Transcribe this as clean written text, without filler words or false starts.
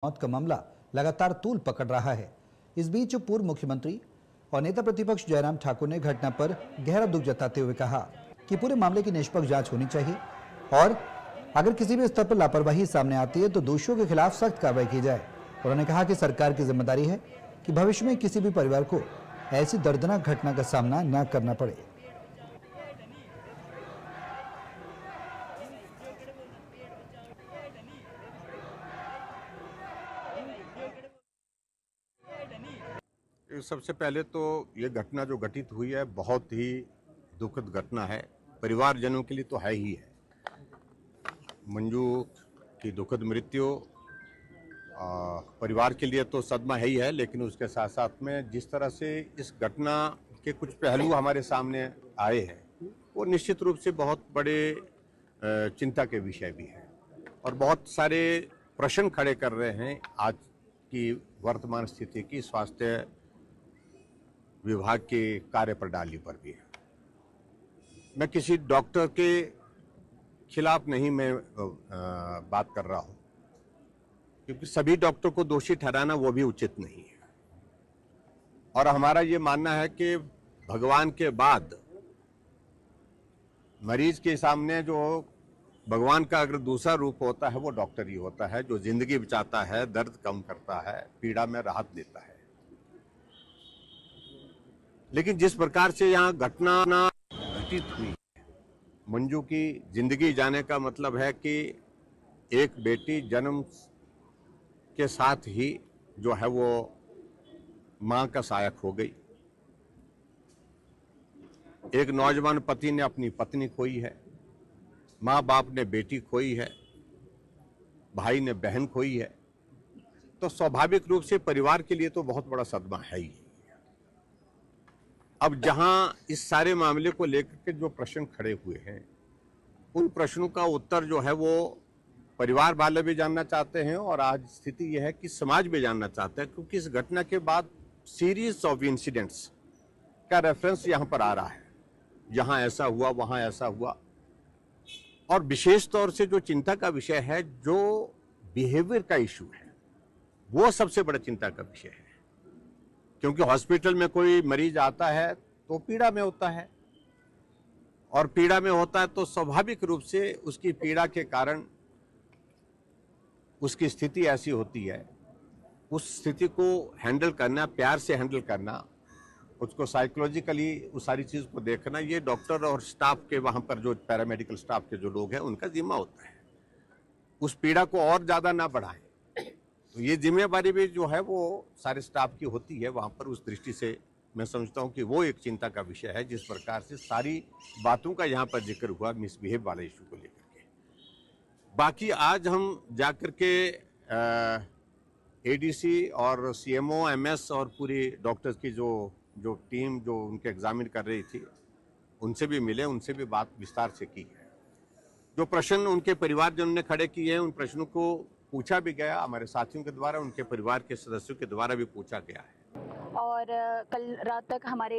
मौत का मामला लगातार तूल पकड़ रहा है। इस बीच पूर्व मुख्यमंत्री और नेता प्रतिपक्ष जयराम ठाकुर ने घटना पर गहरा दुख जताते हुए कहा कि पूरे मामले की निष्पक्ष जांच होनी चाहिए और अगर किसी भी स्तर पर लापरवाही सामने आती है तो दोषियों के खिलाफ सख्त कार्रवाई की जाए। उन्होंने कहा कि सरकार की जिम्मेदारी है कि भविष्य में किसी भी परिवार को ऐसी दर्दनाक घटना का सामना न करना पड़े। सबसे पहले तो ये घटना जो घटित हुई है बहुत ही दुखद घटना है। परिवारजनों के लिए तो है ही है। मंजू की दुखद मृत्यु परिवार के लिए तो सदमा है ही है, लेकिन उसके साथ साथ में जिस तरह से इस घटना के कुछ पहलू हमारे सामने आए हैं वो निश्चित रूप से बहुत बड़े चिंता के विषय भी हैं और बहुत सारे प्रश्न खड़े कर रहे हैं आज की वर्तमान स्थिति की स्वास्थ्य विभाग के कार्य प्रणाली पर भी है। मैं किसी डॉक्टर के खिलाफ नहीं मैं बात कर रहा हूं, क्योंकि सभी डॉक्टर को दोषी ठहराना वो भी उचित नहीं है। और हमारा ये मानना है कि भगवान के बाद मरीज के सामने जो भगवान का अगर दूसरा रूप होता है वो डॉक्टर ही होता है, जो जिंदगी बचाता है, दर्द कम करता है, पीड़ा में राहत देता है। लेकिन जिस प्रकार से यहाँ घटना घटित हुई, मंजू की जिंदगी जाने का मतलब है कि एक बेटी जन्म के साथ ही जो है वो मां का सहायक हो गई। एक नौजवान पति ने अपनी पत्नी खोई है, माँ बाप ने बेटी खोई है, भाई ने बहन खोई है। तो स्वाभाविक रूप से परिवार के लिए तो बहुत बड़ा सदमा है ही। अब जहां इस सारे मामले को लेकर के जो प्रश्न खड़े हुए हैं उन प्रश्नों का उत्तर जो है वो परिवार वाले भी जानना चाहते हैं और आज स्थिति यह है कि समाज भी जानना चाहता है, क्योंकि इस घटना के बाद सीरीज ऑफ इंसिडेंट्स का रेफरेंस यहां पर आ रहा है। यहां ऐसा हुआ, वहां ऐसा हुआ, और विशेष तौर से जो चिंता का विषय है, जो बिहेवियर का इशू है, वो सबसे बड़ा चिंता का विषय है। क्योंकि हॉस्पिटल में कोई मरीज आता है तो पीड़ा में होता है, और पीड़ा में होता है तो स्वाभाविक रूप से उसकी पीड़ा के कारण उसकी स्थिति ऐसी होती है। उस स्थिति को हैंडल करना, प्यार से हैंडल करना, उसको साइकोलॉजिकली उस सारी चीज को देखना, ये डॉक्टर और स्टाफ के, वहां पर जो पैरामेडिकल स्टाफ के जो लोग हैं उनका जिम्मा होता है। उस पीड़ा को और ज्यादा ना बढ़ाएं, तो ये जिम्मेवारी भी जो है वो सारे स्टाफ की होती है वहां पर। उस दृष्टि से मैं समझता हूं कि वो एक चिंता का विषय है। जिस प्रकार से सारी बातों का यहाँ पर जिक्र हुआ मिसबिहेव वाले इशू को लेकर के, बाकी आज हम जाकर के एडीसी और सीएमओ, एमएस और पूरी डॉक्टर्स की जो टीम जो उनके एग्जामिन कर रही थी उनसे भी मिले, उनसे भी बात विस्तार से की है। जो प्रश्न उनके परिवारजनों ने खड़े किए हैं उन प्रश्नों को पूछा भी गया, हमारे साथियों के द्वारा, उनके परिवार के सदस्यों के द्वारा भी पूछा गया है। और कल रात तक हमारे